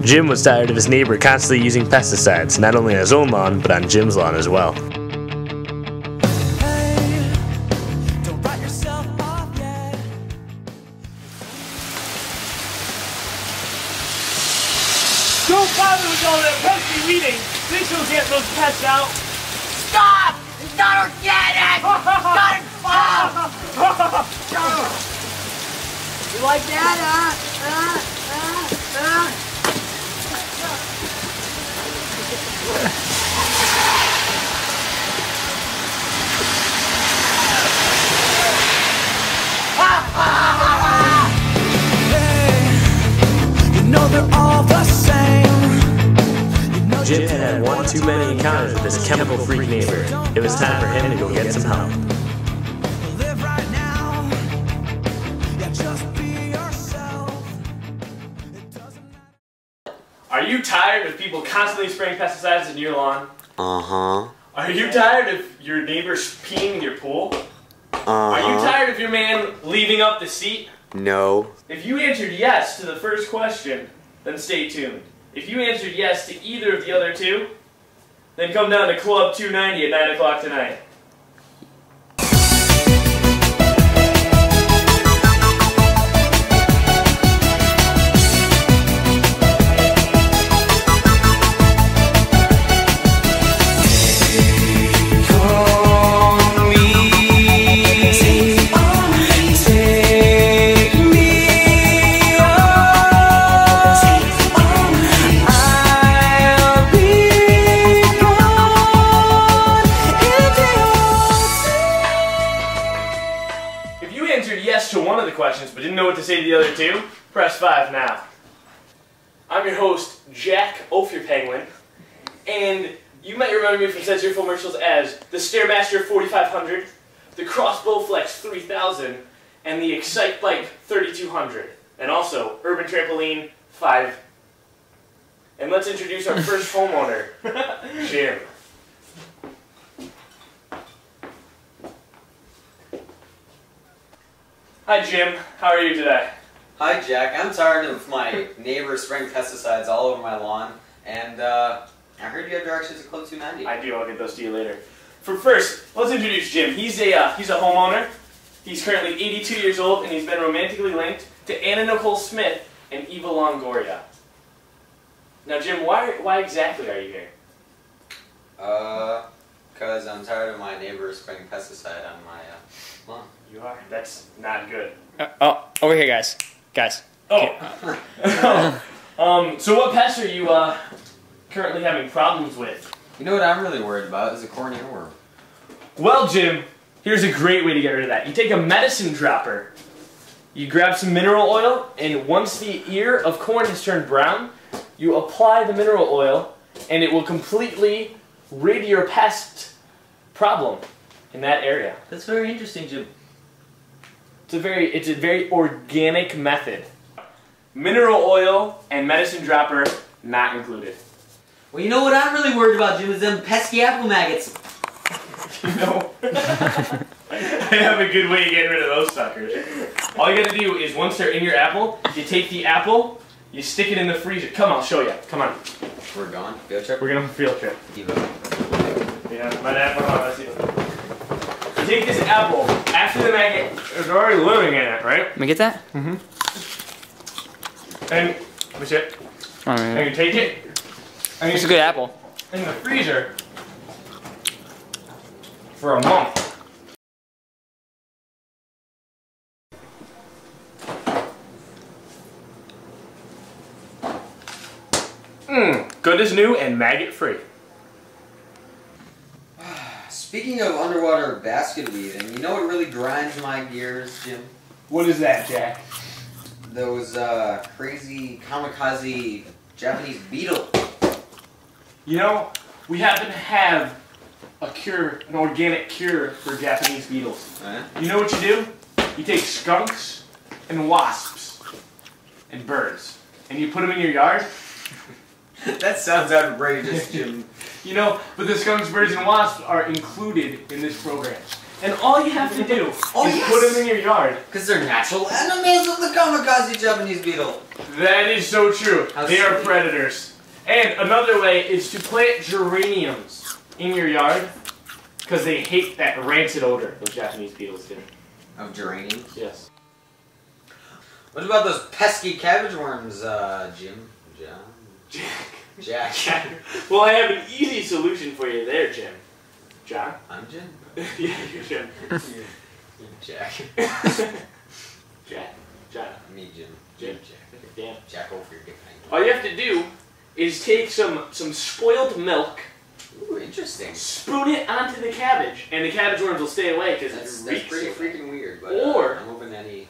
Jim was tired of his neighbor constantly using pesticides, not only on his own lawn, but on Jim's lawn as well. Don't bother with all that pesky weeding. This will get those pests out. Stop! It's not organic! Got it! You like that, Hey, you know they're all the same. Jim had had one too many encounters with his chemical freak neighbor. It was time for him to go get some help. Live right now. Yeah, just be yourself. It doesn't matter. Are you tired of people constantly spraying pesticides in your lawn? Uh-huh. Are you tired of your neighbors peeing in your pool? Are you tired of your man leaving up the seat? No. If you answered yes to the first question, then stay tuned. If you answered yes to either of the other two, then come down to Club 290 at 9 o'clock tonight. Yes to one of the questions, but didn't know what to say to the other two, press 5 now. I'm your host, Jack Ophir Penguin, and you might remember me from such infomercials as the Stairmaster 4500, the Crossbow Flex 3000, and the Excite Bike 3200, and also Urban Trampoline 5. And let's introduce our first homeowner, Jim. Hi Jim, how are you today? Hi Jack, I'm tired of my neighbor spraying pesticides all over my lawn, and I heard you have directions to Club 290. I do, I'll get those to you later. First, let's introduce Jim. He's a homeowner. He's currently 82 years old, and he's been romantically linked to Anna Nicole Smith and Eva Longoria. Now Jim, why exactly are you here? Because I'm tired of my neighbor spraying pesticide on my lawn. You are? That's not good. Over here, guys. Oh. So what pests are you currently having problems with? You know what I'm really worried about is a corn earworm. Well, Jim, here's a great way to get rid of that. You take a medicine dropper, you grab some mineral oil, and once the ear of corn has turned brown, you apply the mineral oil, and it will completely rid your pest problem in that area. That's very interesting, Jim. It's a very organic method. Mineral oil and medicine dropper not included. Well, you know what I'm really worried about, Jim, is them pesky apple maggots. You know, I have a good way of getting rid of those suckers. All you gotta do is once they're in your apple, you take the apple, you stick it in the freezer. Come on, I'll show you. Come on. We're gone? Field trip? We're gonna have a field trip. Eva. Yeah, my dad, let's see. You take this apple, after the maggot is already living in it, right? Let me get that? Mm-hmm. And, let me see it. Alright. And you take it, and It's a good apple. in the freezer for a month. Good as new and maggot free. Speaking of underwater basket weaving, you know what really grinds my gears, Jim? What is that, Jack? Those crazy kamikaze Japanese beetle. You know, we happen to have a cure, an organic cure for Japanese beetles. You know what you do? You take skunks and wasps and birds, and you put them in your yard. That sounds outrageous, Jim. You know, but the skunks, birds, and wasps are included in this program. And all you have to do is put them in your yard. Because they're natural enemies of the kamikaze Japanese beetle. That is so true. How They are sweet. predators. And another way is to plant geraniums in your yard because they hate that rancid odor those Japanese beetles do. Of geraniums? Yes. What about those pesky cabbage worms, Jim? Jack. Well, I have an easy solution for you there, Jim. John? I'm Jim. Yeah, you're Jim. Jack. Jack. John. Me, Jim. Jim. Jack. Dan. Jack over your dick. All you have to do is take some spoiled milk, Ooh, interesting. spoon it onto the cabbage, and the cabbage worms will stay away because That's it reeks. pretty freaking weird, but Or- I'm open to any,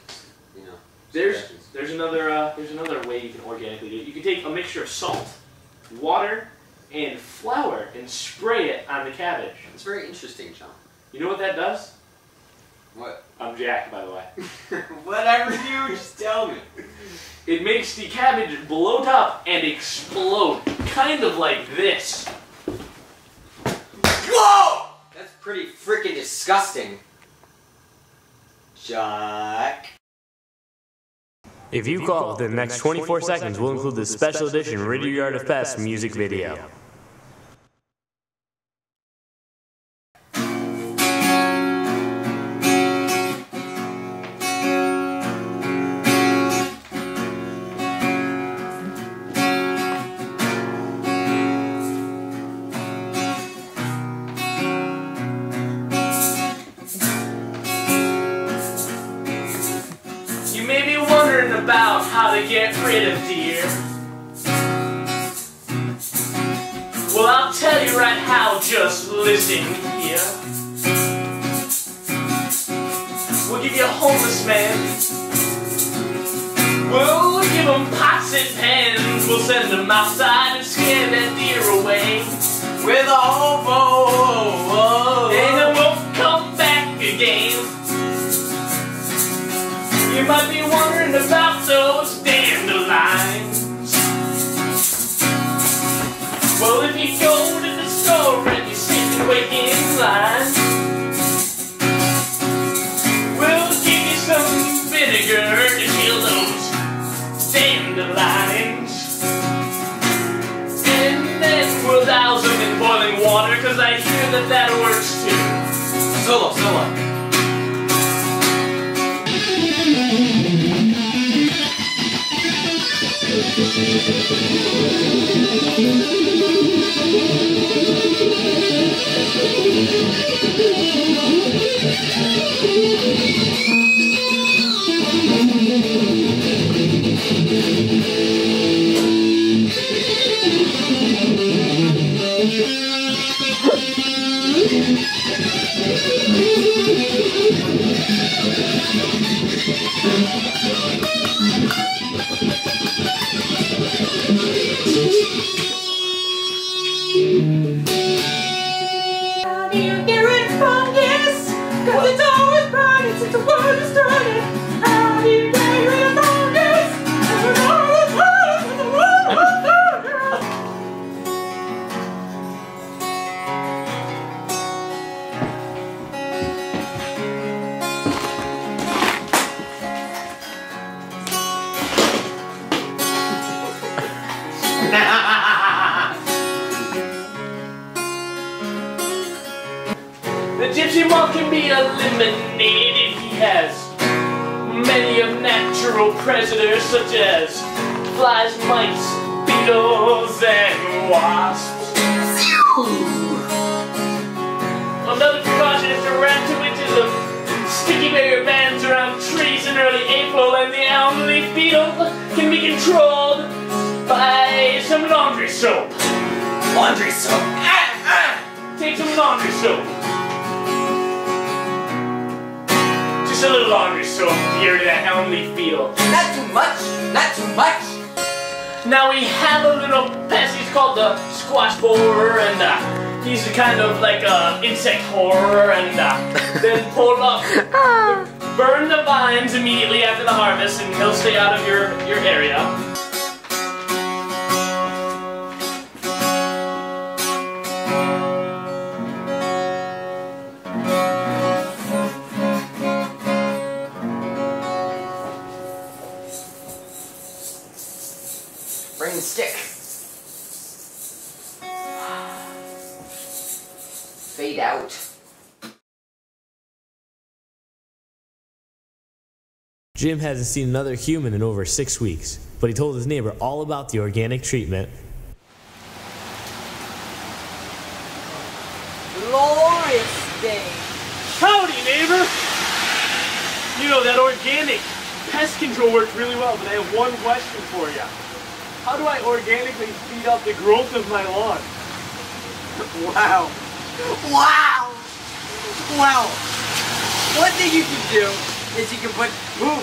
you know, There's suggestions. another way you can organically do it. You can take a mixture of salt, water, and flour and spray it on the cabbage. It's very interesting, John. You know what that does? What? I'm Jack, by the way. Whatever you just tell me. It makes the cabbage bloat up and explode, kind of like this. Whoa! That's pretty freaking disgusting. Jack. If you call within the next 24 seconds, we'll include the special edition Rid Your Yard of Pests music video. You may be wondering about how to get rid of deer. Well, I'll tell you right how, just listen here. We'll give you a homeless man. We'll give him pots and pans. We'll send him outside and scare that deer away. With a hobo. And it won't come back again. You might be wondering about those dandelions. Well, if you go to the store and you sit and wait in line, we'll give you some vinegar to kill those dandelions. And then we'll douse them in boiling water, cause I hear that that works too. Solo. How do you get rid of fungus? Cause it's always burning since the world is turning. How do you get rid of fungus? Cause it's always burning since the world is turning. The gypsy moth can be eliminated if he has many of natural predators such as flies, mice, beetles, and wasps. Another precaution is to wrap 2 inches of sticky barrier bands around trees in early April, and the elm leaf beetle can be controlled by some laundry soap. Laundry soap. Take some laundry soap. Just a little laundry soap to get rid of that elm leaf beetle. Not too much. Not too much. Now we have a little pest, he's called the squash borer, and he's kind of like a insect horror, and then pull up, burn the vines immediately after the harvest, and he'll stay out of your area. Bring the stick. Fade out. Jim hasn't seen another human in over 6 weeks, but he told his neighbor all about the organic treatment. Glorious day. Howdy, neighbor! You know, that organic pest control works really well, but I have one question for you. How do I organically speed up the growth of my lawn? Wow. Wow. Well, one thing you can do is you can put poop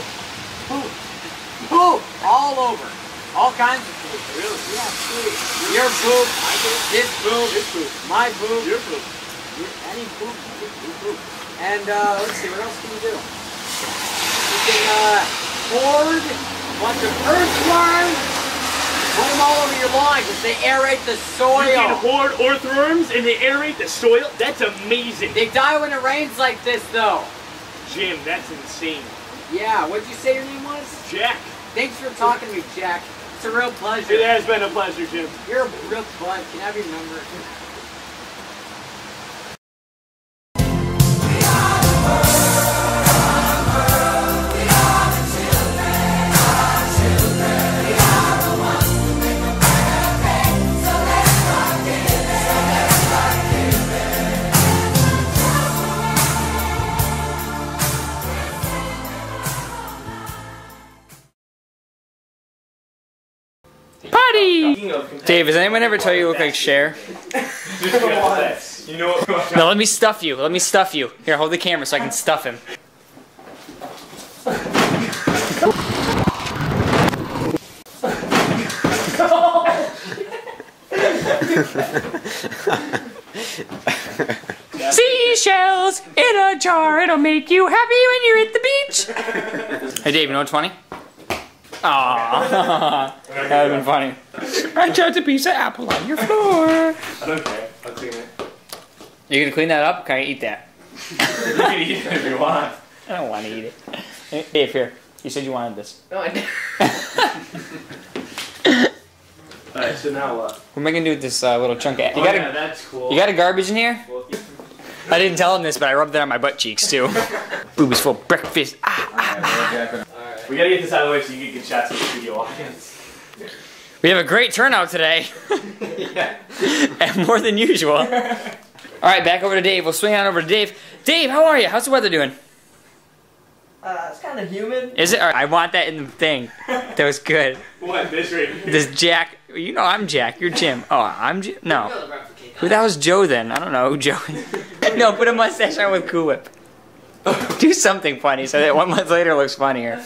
all over. All kinds of poop. Really? Yeah, poop. Your poop, his poop, my poop, Your poop. any poop, your poop. And let's see, what else can you do? You can hoard a bunch of earthworms, put them all over your lawn because they aerate the soil. You can hoard earthworms and they aerate the soil? That's amazing. They die when it rains like this, though. Jim, that's insane. Yeah, what'd you say your name was? Jack, Thanks for talking to me, Jack. It's a real pleasure. it has been a pleasure, Jim. You're a real bud. Can I have your number? Party! Dave, has anyone ever tell you you look like Cher? You know what? No, let me stuff you. Let me stuff you. Here, hold the camera so I can stuff him. Seashells in a jar, it'll make you happy when you're at the beach. Hey Dave, you know what's funny? Aww, that would have been funny. I dropped a piece of apple on your floor. I don't care. I'll clean it. You're gonna clean that up? Can I eat that? You can eat it if you want. I don't want to eat it. Dave, here. You said you wanted this. No, I didn't. Alright, so now what? What am I gonna do with this little chunk of? Oh, yeah, that's cool. You got a garbage in here? I didn't tell him this, but I rubbed that on my butt cheeks too. Boobies full of breakfast. We gotta get this out of the way so you can get shots of the studio audience. We have a great turnout today. Yeah. And more than usual. Alright, back over to Dave. We'll swing on over to Dave. Dave, how are you? How's the weather doing? It's kind of humid. Is it? All right, I want that in the thing. That was good. What? This right here? This Jack. You know I'm Jack. You're Jim. Oh, I'm Jim. No. Who the hell's Joe then? I don't know who Joe is. No, put a mustache on with Cool Whip. Do something funny so that 1 month later looks funnier.